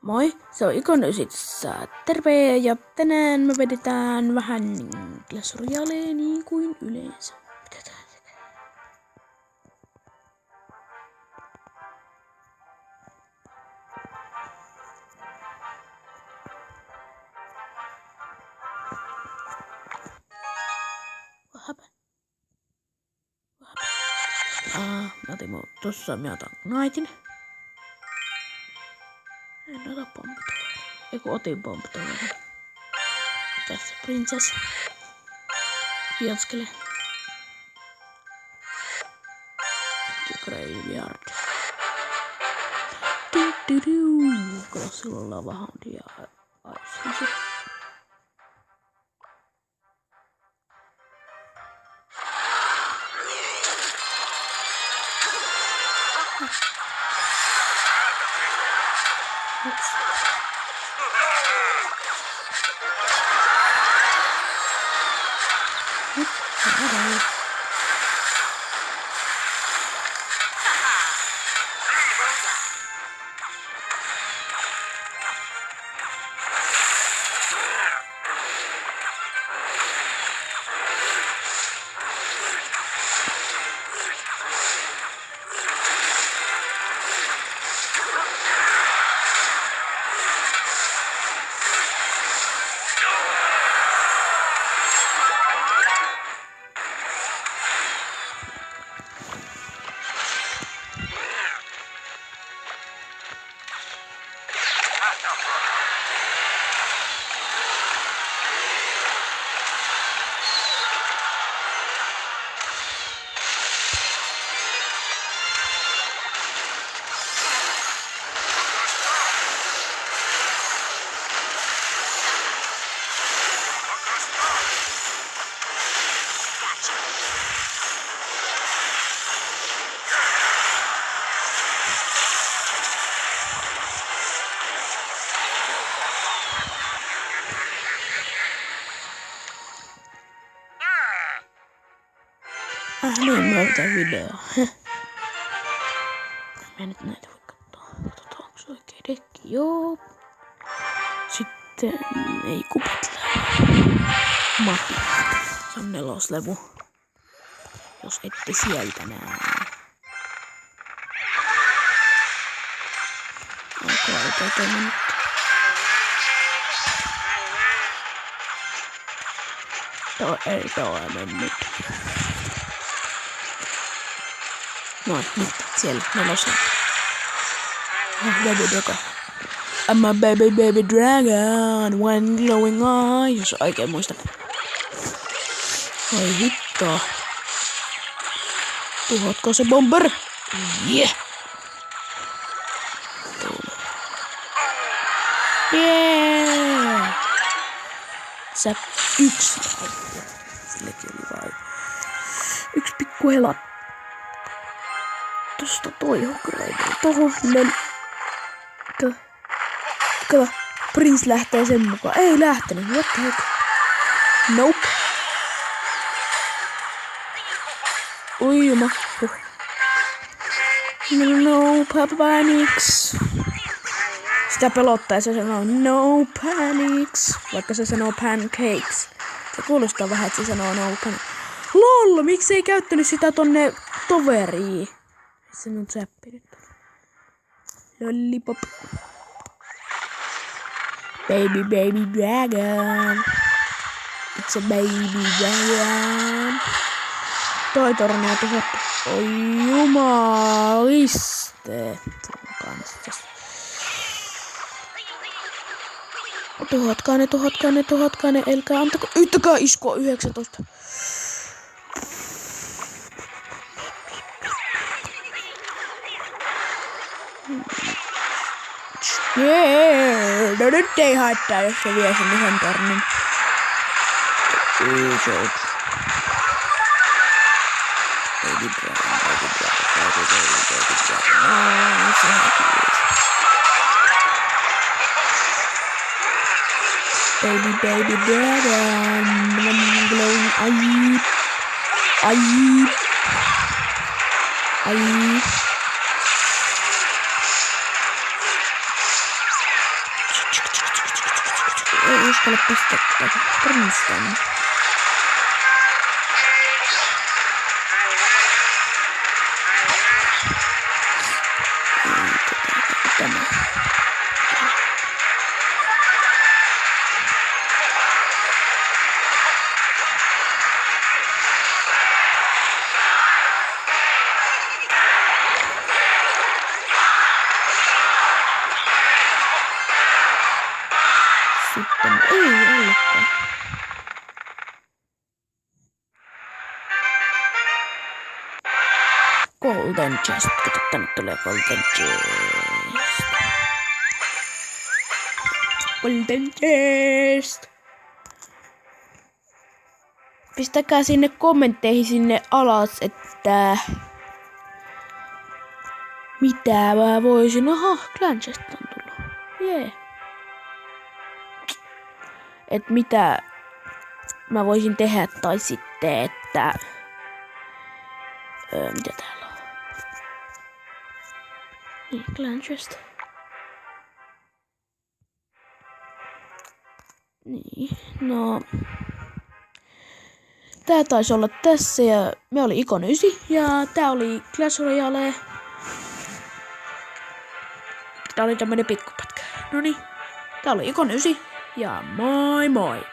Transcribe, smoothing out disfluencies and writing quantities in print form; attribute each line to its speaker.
Speaker 1: Moi, se on Ikonoysitsa. Terve, ja tänään me vedetään vähän Clash Royalea niin kuin yleensä. Mitä tää tekee? What happened? Tossa mä otan Knightin. En ota pomppitoveria. Eiku otin pomppitoveria. Tässä Princess. Piotskele. Graveyard. Kyllä sillä on lavahondi ja ice. Niin, mä otan video. Mä nyt näitä voi katsoa. Katsotaan, onko se oikein dekki. Joo. Sitten ei kupatla. Matti. Se on 4. levu. Jos ette sieltä näe. Onko tätä nyt? Ei mennyt. No, nyt siellä 4. Baby Dragon. I'm a baby dragon. One glowing eye. Jos oikein muistan. Oi hitto. Tuhotko se bomber? Yeah. Yeah. Sä 1. Silläkin oli vain 1 pikku helat. Tosta toi hokreiden tohon. Kato, Prince lähtee sen mukaan. Ei lähtenyt, what the heck? Nope. Oi juma. No panics. Sitä pelottaa ja se sanoo no panics. Vaikka se sanoo pancakes. Se kuulostaa vähän, että se sanoo no panics. Lol, miksi ei käyttänyt sitä tonne toveriin? Se on säppi nyt. Lollipop. Baby dragon. It's a baby dragon. Toi torni on tuhottu. Oi jumaliste. Tuhotkaa ne. Elkää antako. Yhtäkää iskua 19. Yeah. No nyt ei haittaa, jos se vie sen 1 tornin. Baby dragon. Glowing eye. ei uskalla pistää tätä Princeton. Tämä. Sitten ei ollutkaan. Golden Chest. Kato, tänne tulee Golden Chest. Golden Chest. Pistäkää sinne kommentteihin sinne alas, että mitä mä voisin. Aha, Clan Chest on tullut. Jee. Et mitä mä voisin tehdä tai sitten, että mitä täällä on? Niin, Clan Chest. Niin, no. Tää taisi olla tässä ja me oli Icon 9 ja tää oli Clash Royale. Tää oli tämmönen pikkupätkä. Noniin, tää oli Icon 9 ja moi moi!